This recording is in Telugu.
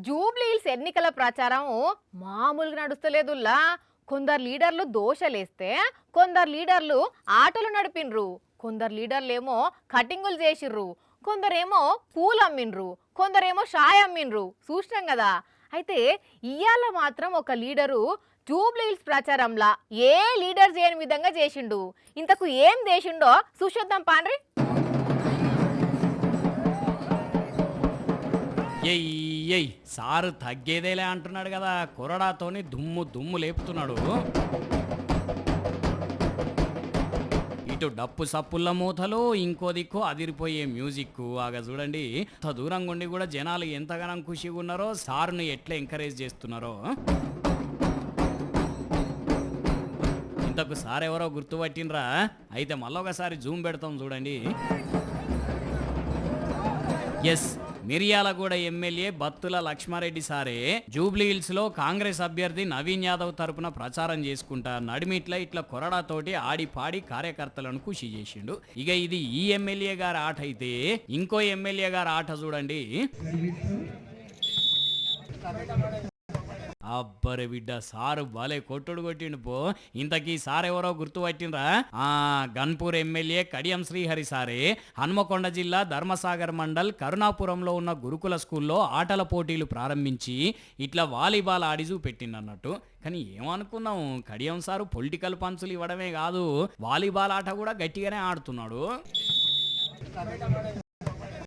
జూబ్లీహిల్స్ ఎన్నికల ప్రచారం మామూలుగా నడుస్తలేదుల్లా. కొందరు లీడర్లు దోషలేస్తే కొందరు లీడర్లు ఆటలు నడిపిన్రు, కొందరు లీడర్లేమో కటింగులు చేసిర్రు, కొందరేమో పూలు అమ్మిన్రు, కొందరేమో షాయ్ అమ్మిన్రు. చూసినాం కదా. అయితే ఇయ్యాల మాత్రం ఒక లీడరు జూబ్లీహిల్స్ ప్రచారంలా ఏ లీడర్ చేయని విధంగా చేసిండు. ఇంతకు ఏం చేసిండో చూసేద్దాం పాండ్రి. ఎయ్ సారు తగ్గేదేలే అంటున్నాడు కదా, కొరడాతోని దుమ్ము దుమ్ము లేపుతున్నాడు. ఇటు డప్పు సప్పుల్ల మూతలు, ఇంకో దిక్కు అదిరిపోయే మ్యూజిక్. ఆగా చూడండి, అంత దూరంగా ఉండి కూడా జనాలు ఎంతగానం ఖుషిగా ఉన్నారో, సారుని ఎట్లా ఎంకరేజ్ చేస్తున్నారో. ఇంతకు సార్ ఎవరో గుర్తుపట్టినరా? అయితే మళ్ళొకసారి జూమ్ పెడతాం చూడండి. ఎస్, మిర్యాలగూడ ఎమ్మెల్యే బత్తుల లక్ష్మారెడ్డి సారే జూబ్లీహిల్స్ లో కాంగ్రెస్ అభ్యర్థి నవీన్ యాదవ్ తరపున ప్రచారం చేసుకుంటా నడిమిట్ల ఇట్లా కొరడాతోటి ఆడి పాడి కార్యకర్తలను ఖుషి చేసిండు. ఇక ఇది ఈ ఎమ్మెల్యే గారి ఆట అయితే, ఇంకో ఎమ్మెల్యే గారి ఆట చూడండి. అబ్బరే బిడ్డ, సారు బాలే కొట్టుడు కొట్టిండు పో. ఇంతకీ సార్ ఎవరో గుర్తుపట్టినరా? గన్పూర్ ఎమ్మెల్యే కడియం శ్రీహరి సారే హన్మకొండ జిల్లా ధర్మసాగర్ మండల్ కరుణాపురంలో ఉన్న గురుకుల స్కూల్లో ఆటల పోటీలు ప్రారంభించి ఇట్లా వాలీబాల్ ఆడి చూపెట్టిండన్నట్టు. కానీ ఏమనుకున్నాం, కడియం సారు పొలిటికల్ పంచులు ఇవ్వడమే కాదు, వాలీబాల్ ఆట కూడా గట్టిగానే ఆడుతున్నాడు.